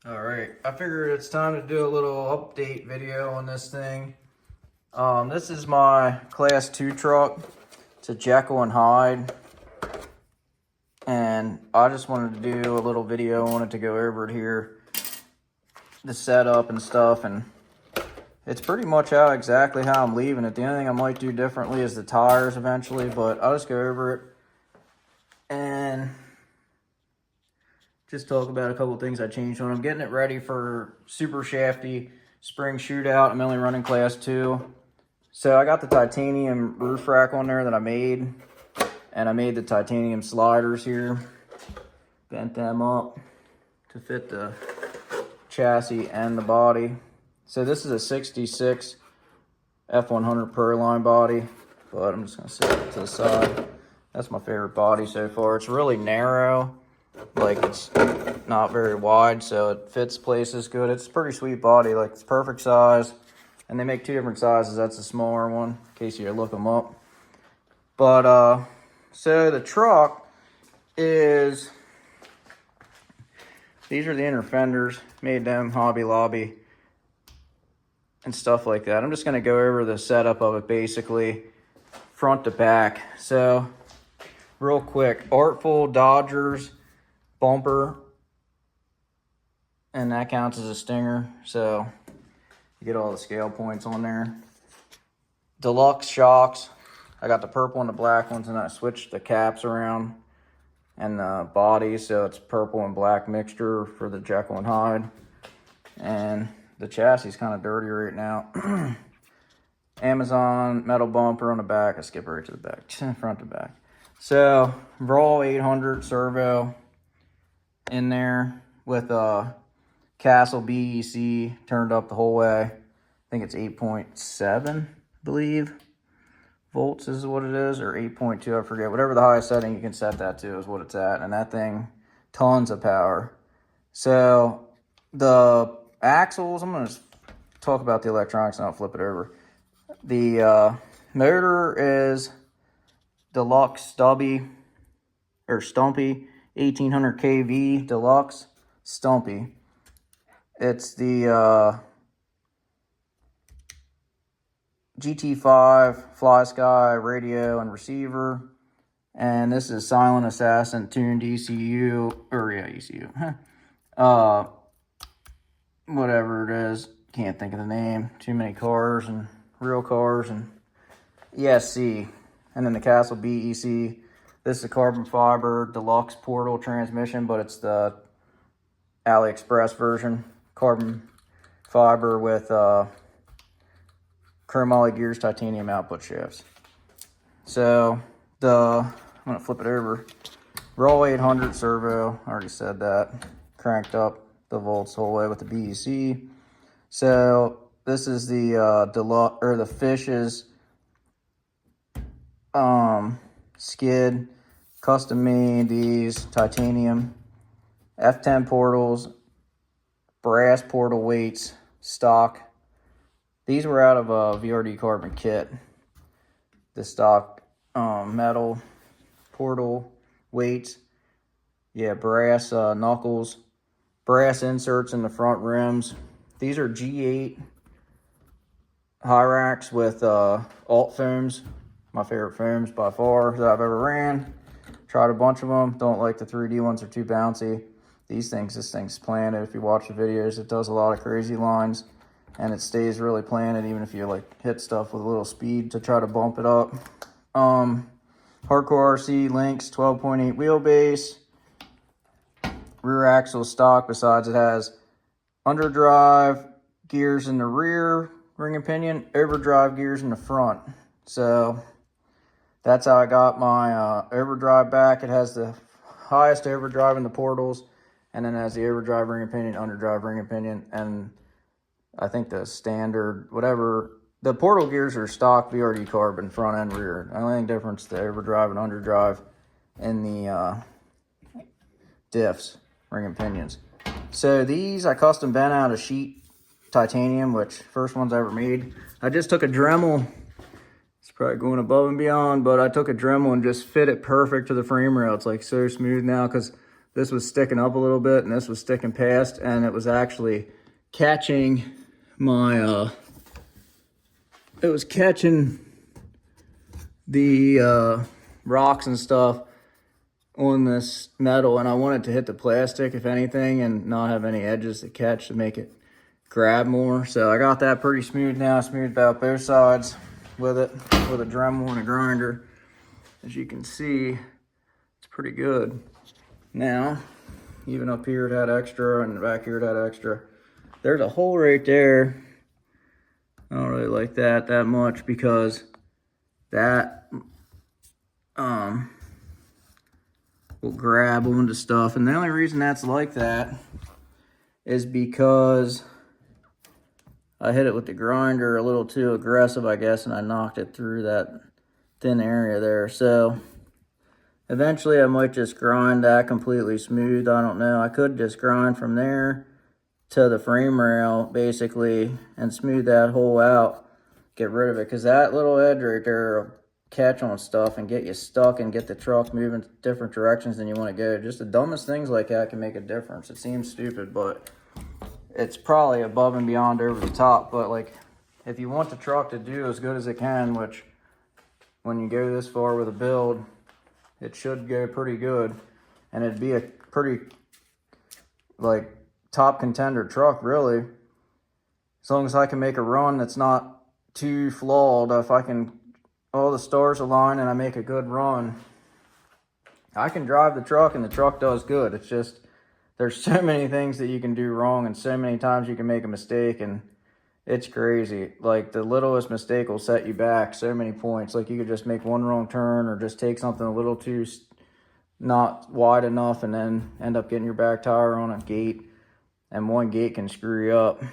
All right, I figured it's time to do a little update video on this thing. This is my Class 2 truck. It's a Jekyll and Hyde. And I just wanted to do a little video on it to go over it here. The setup and stuff, and it's pretty much out exactly how I'm leaving it. The only thing I might do differently is the tires eventually, but I'll just go over it and just talk about a couple of things I changed on. I'm getting it ready for super shafty spring shootout. I'm only running Class 2. So I got the titanium roof rack on there that I made, and I made the titanium sliders here. Bent them up to fit the chassis and the body. So this is a 66 F100 Proline body, but I'm just gonna set it to the side. That's my favorite body so far. It's really narrow, like it's not very wide, so it fits places good. It's a pretty sweet body, like it's perfect size. And they make two different sizes. That's a smaller one, in case you look them up. But so the truck is, these are the inner fenders, made them Hobby Lobby and stuff like that. I'm just gonna go over the setup of it basically, front to back. So real quick, Artful Dodgers bumper, and that counts as a stinger, so you get all the scale points on there. Deluxe shocks. I got the purple and the black ones, and I switched the caps around and the body, so it's purple and black mixture for the Jekyll and Hyde. And the chassis is kind of dirty right now. Amazon metal bumper on the back. I skip right to the back, front to back. So raw 800 servo in there with a Castle BEC turned up the whole way. I think it's 8.7, I believe. Volts is what it is, or 8.2, I forget. Whatever the highest setting you can set that to is what it's at. And that thing, tons of power. So the axles, I'm going to talk about the electronics and I'll flip it over. The motor is Deluxe Stumpy 1800 kV Deluxe Stumpy. It's the GT5 Fly Sky radio and receiver, and this is Silent Assassin tuned ECU, or yeah, ECU. Whatever it is, can't think of the name. Too many cars and real cars and ESC, and then the Castle BEC. This is a carbon fiber deluxe portal transmission, but it's the AliExpress version. Carbon fiber with chromoly gears, titanium output shafts. So I'm gonna flip it over. Raw 800 servo, I already said that. Cranked up the volts the whole way with the BEC. So this is the deluxe, or the Fish's skid, custom made these titanium F10 portals, brass portal weights, stock. These were out of a VRD carbon kit. The stock metal portal weights. Yeah, brass knuckles, brass inserts in the front rims. These are G8 high racks with alt foams. My favorite foams by far that I've ever ran. Tried a bunch of them. Don't like the 3D ones, are too bouncy. This thing's planted. If you watch the videos, it does a lot of crazy lines, and it stays really planted even if you like hit stuff with a little speed to try to bump it up. Hardcore RC Lynx 12.8 wheelbase. Rear axle stock. Besides, it has underdrive gears in the rear ring and pinion, overdrive gears in the front. So that's how I got my overdrive back. It has the highest overdrive in the portals, and then it has the overdrive ring and pinion, underdrive ring and pinion, and I think the standard, whatever, the portal gears are stock VRD carbon front and rear. The only difference is the overdrive and underdrive in the diffs, ring and pinions. So these I custom bent out of sheet titanium, which first ones I ever made. I just took a Dremel. It's probably going above and beyond, but I took a Dremel and just fit it perfect to the frame rail. It's like so smooth now because this was sticking up a little bit and this was sticking past, and it was actually catching my, it was catching the rocks and stuff on this metal, and I wanted to hit the plastic, if anything, and not have any edges to catch to make it grab more. So I got that pretty smooth now, smoothed out both sides with it, with a Dremel and a grinder. As you can see, it's pretty good. Now, even up here it had extra, and back here it had extra. There's a hole right there. I don't really like that much, because that will grab onto stuff. And the only reason that's like that is because I hit it with the grinder a little too aggressive, I guess, and I knocked it through that thin area there. So eventually I might just grind that completely smooth. I don't know. I could just grind from there to the frame rail basically and smooth that hole out, get rid of it, because that little edge right there will catch on stuff and get you stuck and get the truck moving different directions than you want to go. Just the dumbest things like that can make a difference. It seems stupid, but it's probably above and beyond over the top. But like, if you want the truck to do as good as it can, which when you go this far with a build, it should go pretty good, and it'd be a pretty like top contender truck, really, as long as I can make a run that's not too flawed. If I can, all the stars align and I make a good run, I can drive the truck and the truck does good. It's just, there's so many things that you can do wrong, and so many times you can make a mistake, and it's crazy. Like, the littlest mistake will set you back so many points. Like, you could just make one wrong turn or just take something a little too not wide enough and then end up getting your back tire on a gate, and one gate can screw you up.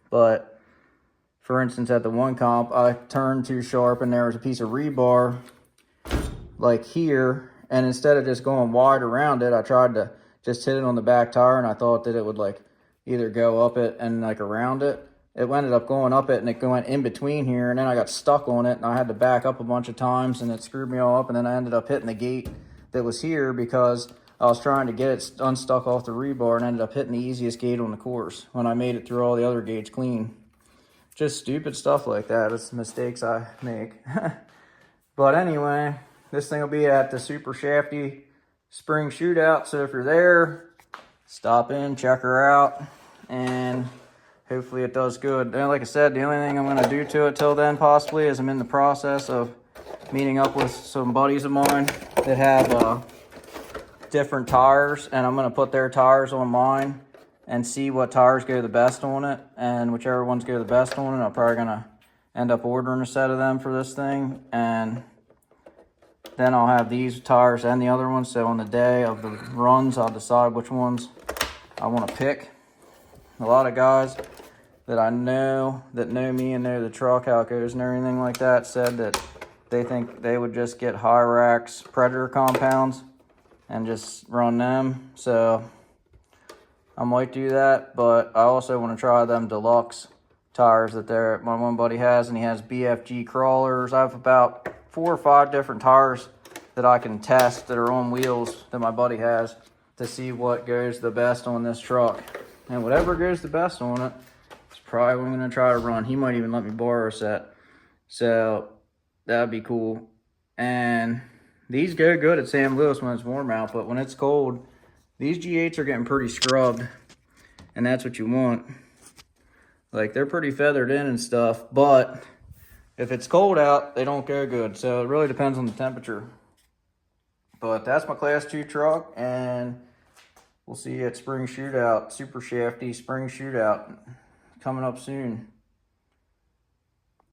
But for instance, at the one comp, I turned too sharp and there was a piece of rebar like here, and instead of just going wide around it, I tried to just hit it on the back tire, and I thought that it would like either go up it and like around it. It ended up going up it, and it went in between here, and then I got stuck on it, and I had to back up a bunch of times, and it screwed me all up, and then I ended up hitting the gate that was here because I was trying to get it unstuck off the rebar, and ended up hitting the easiest gate on the course when I made it through all the other gates clean. Just stupid stuff like that. It's mistakes I make. But anyway, this thing will be at the Super Shafty Spring Shootout. So if you're there, stop in, check her out, and hopefully it does good. And like I said, the only thing I'm going to do to it till then possibly is I'm in the process of meeting up with some buddies of mine that have different tires, and I'm going to put their tires on mine and see what tires go the best on it, and whichever ones go the best on it, I'm probably going to end up ordering a set of them for this thing, and then I'll have these tires and the other ones. So on the day of the runs, I'll decide which ones I want to pick. A lot of guys that I know that know me and know the truck, how it goes and everything like that, said that they think they would just get Hyrax Predator compounds and just run them. So I might do that, but I also want to try them deluxe tires that my one buddy has, and he has BFG crawlers. I have about 4 or 5 different tires that I can test that are on wheels that my buddy has to see what goes the best on this truck. And whatever goes the best on it is probably what I'm going to try to run. He might even let me borrow a set. So that would be cool. And these go good at Sam Lewis when it's warm out, but when it's cold, these G8s are getting pretty scrubbed, and that's what you want. Like, they're pretty feathered in and stuff, but if it's cold out, they don't go good. So it really depends on the temperature. But that's my Class 2 truck, and we'll see you at Spring Shootout, Super Shafty Spring Shootout, coming up soon.